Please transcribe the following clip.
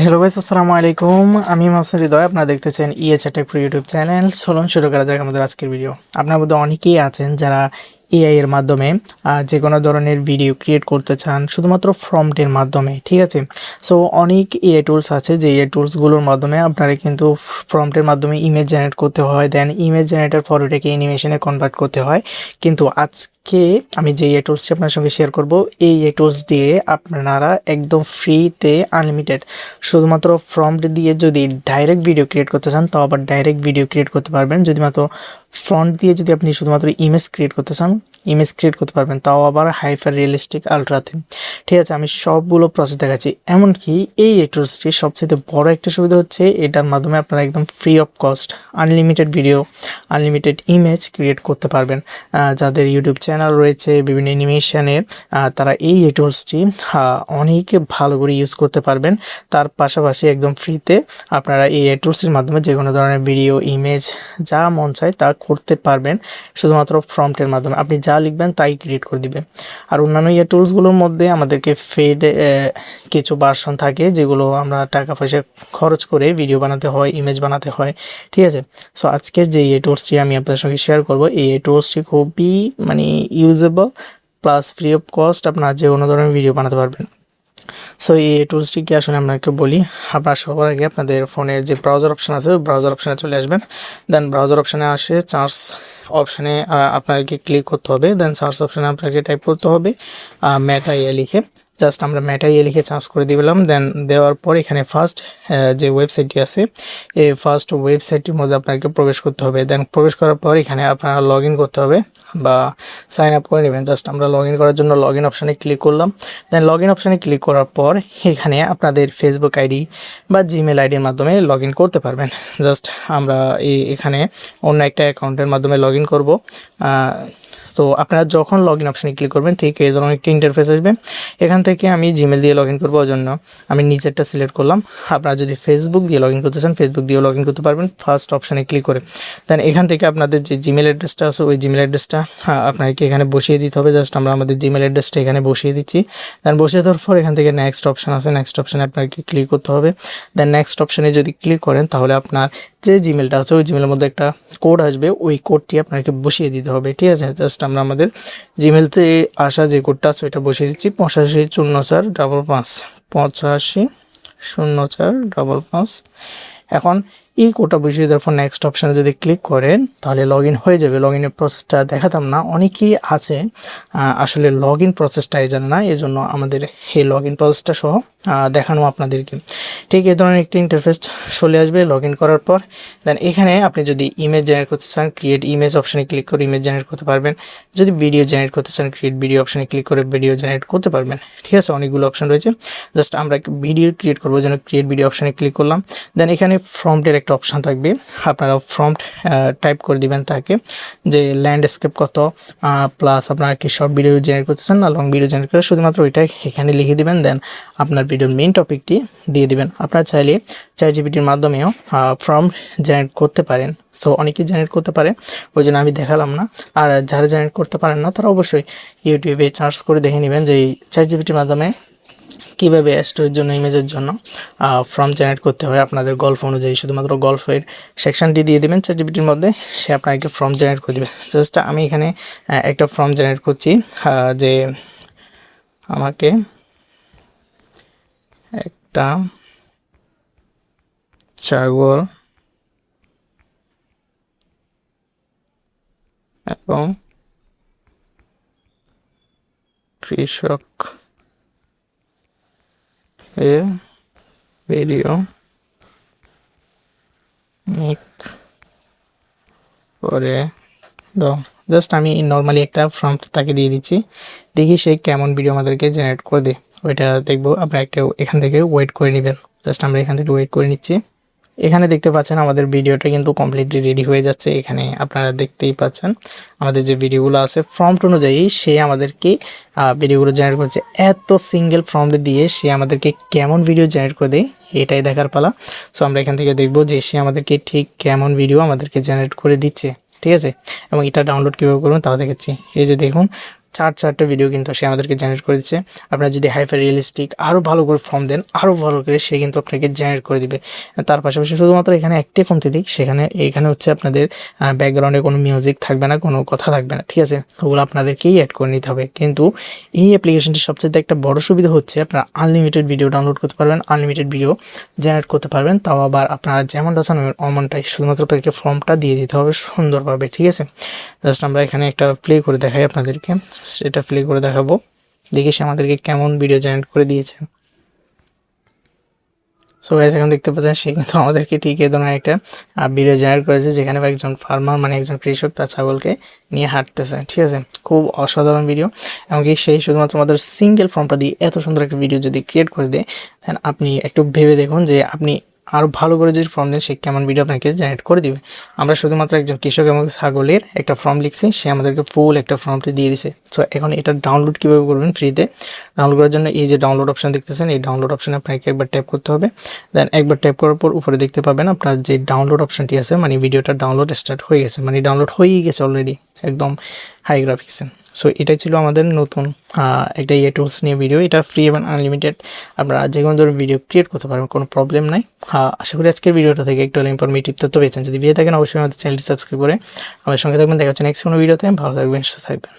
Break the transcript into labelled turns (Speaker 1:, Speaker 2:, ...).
Speaker 1: Hello guys, আসসালামু আলাইকুম। আমি মোহাম্মদ হৃদয়, আপনারা দেখতেছেন ইএচআর টেক প্রো ইউটিউব চ্যানেল। চলুন শুরু করা যাক আমাদের আজকের ভিডিও। আপনার মধ্যে অনেকেই আছেন যারা এআই এর মাধ্যমে যে কোনো ধরনের ভিডিও ক্রিয়েট করতে চান শুধুমাত্র প্রম্পটের মাধ্যমে, ঠিক আছে। সো অনেক এআই টুলস আছে, যে এআই টুলসগুলোর মাধ্যমে আপনারা কিন্তু প্রম্পটের মাধ্যমে ইমেজ জেনারেট করতে হয়, দেন ইমেজ জেনারেটের পর ওটাকে অ্যানিমেশনে কনভার্ট করতে হয়। কিন্তু আজকে আমি যে এআই টুলসটি আপনার সঙ্গে শেয়ার করব, এই এআই টুলস দিয়ে আপনারা একদম ফ্রিতে আনলিমিটেড শুধুমাত্র প্রম্পট দিয়ে যদি ডাইরেক্ট ভিডিও ক্রিয়েট করতে চান, তাও আবার ডাইরেক্ট ভিডিও ক্রিয়েট করতে পারবেন। যদি মাত্র ফ্রন্ট দিয়ে যদি আপনি শুধুমাত্র ইমেজ ক্রিয়েট করতে চান, ইমেজ ক্রিয়েট করতে পারবেন, তাও আবার হাইপার রিয়েলিস্টিক আলট্রাতে, ঠিক আছে। আমি সবগুলো প্রসেস দেখাচ্ছি। এমনকি এই টুলসটির সবচেয়ে বড় একটা সুবিধা হচ্ছে এটার মাধ্যমে আপনারা একদম free of cost unlimited video, unlimited image create করতে পারবেন। যাদের ইউটিউব চ্যানেল রয়েছে বিভিন্ন অ্যানিমেশনের, তারা এই টুলসটি অনেক ভালো করে ইউজ করতে পারবেন। তার পাশাপাশি একদম ফ্রিতে আপনারা এই টুলসের মাধ্যমে যে কোনো ধরনের ভিডিও, ইমেজ যা মন চায় তা করতে পারবেন শুধুমাত্র প্রম্পটের মাধ্যমে। আপনি যা লিখবেন তাই ক্রিয়েট করে দিবে। আর অন্যান্য এই টুলসগুলোর মধ্যে আমাদেরকে ফেড কিছু ভার্সন থাকে, যেগুলো আমরা টাকা পয়সা খরচ করে ভিডিও বানাতে হয়, ইমেজ বানাতে হয়, ঠিক আছে। সো আজকের যে এই টুলসটি আমি আপনাদের সঙ্গে শেয়ার করব, এই টুলসটি খুবই usable plus free of cost, আপনারা যে কোনো ধরনের ভিডিও বানাতে পারবেন। সো এই টুলসটি কি আসলে আপনাকে বলি। আপনার সবার আগে আপনাদের ফোনে যে ব্রাউজার অপশান আছে, ওই ব্রাউজার অপশানে চলে আসবেন। দেন ব্রাউজার অপশানে আসে সার্চ অপশানে আপনাকে ক্লিক করতে হবে। দেন সার্চ অপশানে আপনাকে টাইপ করতে হবে মেটা এআই লিখে। জাস্ট আমরা মেটা এআই লিখে সার্চ করে দিলাম। দেন দেওয়ার পর এখানে ফার্স্ট যে ওয়েবসাইটটি আছে, এই ফার্স্ট ওয়েবসাইটটির মধ্যে আপনাকে প্রবেশ করতে হবে। দেন প্রবেশ করার পর এখানে আপনারা লগ ইন করতে হবে বা সাইন আপ করে নেবেন। জাস্ট আমরা লগ ইন করার জন্য লগ ইন অপশানে ক্লিক করলাম। দেন লগ ইন অপশানে ক্লিক করার পর এখানে আপনাদের ফেসবুক আইডি বা জিমেল আইডির মাধ্যমে লগ ইন করতে পারবেন। জাস্ট আমরা এখানে অন্য একটা অ্যাকাউন্টের মাধ্যমে লগ ইন করবো। তো আপনারা যখন লগ ইন অপশানে ক্লিক করবেন ঠিক এই ধরনের একটি ইন্টারফেস আসবে। এখান থেকে আমি জিমেল দিয়ে লগ ইন করবো, ওই জন্য আমি নিচেরটা সিলেক্ট করলাম। আপনারা যদি ফেসবুক দিয়ে লগ ইন করতে চান, ফেসবুক দিয়েও লগ ইন করতে পারবেন ফার্স্ট অপশানে ক্লিক করে। দেন এখান থেকে আপনাদের যে জিমেল অ্যাড্রেসটা আছে, ওই জিমেল অ্যাড্রেসটা আপনাকে এখানে বসিয়ে দিতে হবে। জাস্ট আমরা আমাদের জিমেল অ্যাড্রেসটা এখানে বসিয়ে দিচ্ছি। দেন বসিয়ে দেওয়ার পর এখান থেকে নেক্সট অপশান আছে, নেক্সট অপশানে আপনাকে ক্লিক করতে হবে। দেন নেক্সট অপশানে যদি ক্লিক করেন তাহলে আপনার যে জিমেলটা আছে, ওই জিমেলের মধ্যে একটা কোড আসবে, ওই কোডটি আপনাকে বসিয়ে দিতে হবে, ঠিক আছে। জাস্ট আমরা আমাদের জিমেলতে আসা যে কোডটা আছে ওইটা বসিয়ে দিচ্ছি, 850455 850455। এখন এই কোডটা বসিয়ে দেওয়ার পর নেক্সট অপশানে যদি ক্লিক করেন তাহলে লগ ইন হয়ে যাবে। লগ ইনের প্রসেসটা দেখাতাম না, অনেকেই আছে আসলে লগ ইন প্রসেসটা জানে না, এই জন্য আমাদের এই লগ ইন প্রসেসটা সহ দেখানো আপনাদেরকে। ঠিক এই ধরনের একটি ইন্টারফেস চলে আসবে লগ ইন করার পর। দেন এখানে আপনি যদি ইমেজ জেনারেট করতে চান, ক্রিয়েট ইমেজ অপশানে ক্লিক করে ইমেজ জেনারেট করতে পারবেন। যদি ভিডিও জেনারেট করতে চান, ক্রিয়েট ভিডিও অপশানে ক্লিক করে ভিডিও জেনারেট করতে পারবেন, ঠিক আছে। অনেকগুলো অপশান রয়েছে। জাস্ট আমরা ভিডিও ক্রিয়েট করবো, যেন ক্রিয়েট ভিডিও অপশানে ক্লিক করলাম। দেন এখানে প্রম্পটের একটা অপশান থাকবে, আপনারা প্রম্পট টাইপ করে দিবেন তাকে, যে ল্যান্ডস্কেপ কত, প্লাস আপনারা কি শর্ট ভিডিও জেনারেট করতে চান না লং ভিডিও জেনারেট করে, শুধুমাত্র ওইটা এখানে লিখে দিবেন। দেন আপনার ভিডিওর মেইন টপিকটি দিয়ে দিবেন। আপনারা চাইলে চ্যাটজিপিটির মাধ্যমেও প্রম্পট জেনারেট করতে পারেন। সো অনেকেই জেনারেট করতে পারে, ওই জন্য আমি দেখালাম না। আর যারা জেনারেট করতে পারেন না তারা অবশ্যই ইউটিউবে সার্চ করে দেখে নেবেন যে চ্যাটজিপিটির মাধ্যমে কীভাবে স্টোরির জন্য, ইমেজের জন্য ফর্ম জেনারেট করতে হয় আপনাদের গল্প অনুযায়ী। শুধুমাত্র গল্পের সেকশনটি দিয়ে দেবেন চ্যাটজিপিটির মধ্যে, সে আপনাকে ফর্ম জেনারেট করে দেবে। জাস্ট আমি এখানে একটা ফর্ম জেনারেট করছি, যে আমাকে একটা ছাগল এবং কৃষক এর ভিডিও মেক করে দাও। জাস্ট আমি নর্মালি একটা ফর্ম তাকে দিয়ে দিচ্ছি, দেখি সে কেমন ভিডিও আমাদেরকে জেনারেট করে দেয়, ওইটা দেখবো। আপনারা একটা এখান থেকে ওয়েট করে নেবেন। জাস্ট আমরা এখান থেকে ওয়েট করে নিচ্ছি। এখানে দেখতে পাচ্ছেন আমাদের ভিডিওটা কিন্তু কমপ্লিটলি রেডি হয়ে যাচ্ছে। এখানে আপনারা দেখতেই পাচ্ছেন আমাদের যে ভিডিওগুলো আছে প্রম্পট অনুযায়ী সে আমাদেরকে ভিডিওগুলো জেনারেট করছে। এত সিঙ্গেল প্রম্পট দিয়ে সে আমাদেরকে কেমন ভিডিও জেনারেট করে দেয় এটাই দেখার পালা। সো আমরা এখান থেকে দেখবো যে সে আমাদেরকে ঠিক কেমন ভিডিও আমাদেরকে জেনারেট করে দিচ্ছে, ঠিক আছে। এবং এটা ডাউনলোড কীভাবে করবেন তাও দেখাচ্ছি। এই যে দেখুন চারটে ভিডিও কিন্তু সে আমাদেরকে জেনারেট করে দিচ্ছে। আপনার যদি হাইপার রিয়েলিস্টিক আরও ভালো করে ফর্ম দেন, আরও ভালো করে সে কিন্তু আপনাকে জেনারেট করে দিবে। তার পাশাপাশি শুধুমাত্র এখানে একটাই কমতি দিক, এখানে হচ্ছে আপনাদের ব্যাকগ্রাউন্ডে কোনো মিউজিক থাকবে না, কোনো কথা থাকবে না, ঠিক আছে? ওগুলো আপনাদেরকেই অ্যাড করে নিতে হবে। কিন্তু এই অ্যাপ্লিকেশনটির সবচেয়ে একটা বড় সুবিধা হচ্ছে আপনারা আনলিমিটেড ভিডিও ডাউনলোড করতে পারবেন, আনলিমিটেড ভিডিও জেনারেট করতে পারবেন। তাও আবার আপনারা যেমনটা চান অমনটাই, শুধুমাত্র আপনাদেরকে ফর্মটা দিয়ে দিতে হবে সুন্দরভাবে, ঠিক আছে? জাস্ট আমরা এখানে একটা প্লে করে দেখাই আপনাদেরকে, এটা প্লে করে দেখাবো, দেখি সে আমাদেরকে কেমন ভিডিও জেনারেট করে দিয়েছে। সো গাইস এখন দেখতে পাচ্ছেন সে কিন্তু আমাদেরকে ঠিক এই ধরনের একটা ভিডিও জেনারেট করেছে, যেখানে একজন ফার্মার মানে একজন কৃষক তার ছাগলকে নিয়ে হাঁটতেছে, ঠিক আছে? খুব অসাধারণ ভিডিও। এমনকি সেই শুধুমাত্র আমাদের সিঙ্গেল ফর্মটা দিয়ে এত সুন্দর একটা ভিডিও যদি ক্রিয়েট করে দেয়, দেন আপনি একটু ভেবে দেখুন যে আপনি আরও ভালো করে যদি ফর্ম দেন সে কেমন ভিডিও আপনাকে জেনারেট করে দিবে। আমরা শুধুমাত্র একজন কৃষক এবং ছাগলের একটা ফর্ম লিখছি, সে আমাদেরকে ফুল একটা ফর্মটি দিয়ে দিছে। সো এখন এটা ডাউনলোড কীভাবে করবেন ফ্রিতে? ডাউনলোড করার জন্য এই যে ডাউনলোড অপশন দেখতেছেন, এই ডাউনলোড অপশনে আপনাকে একবার ট্যাপ করতে হবে। দেন একবার ট্যাপ করার পর উপরে দেখতে পাবেন আপনার যে ডাউনলোড অপশনটি আছে, মানে ভিডিওটা ডাউনলোড স্টার্ট হয়ে গেছে, মানে ডাউনলোড হয়েই গেছে অলরেডি, একদম হাই গ্রাফিক্সে। সো এটাই ছিল আমাদের নতুন একটা টুলস নিয়ে ভিডিও। এটা ফ্রি এবং আনলিমিটেড, আপনারা যে কোনো ধরনের ভিডিও ক্রিয়েট করতে পারবেন, কোনো প্রবলেম নাই। আশা করি আজকের ভিডিওটা থেকে একটু ইনফরমেটিভ তথ্য পেয়েছেন। যদি পেয়ে থাকেন অবশ্যই আমাদের চ্যানেলটি সাবস্ক্রাইব করে আমাদের সঙ্গে থাকবেন। দেখা হচ্ছে নেক্সট কোনো ভিডিওতে। ভালো থাকবেন, সুস্থ থাকবেন।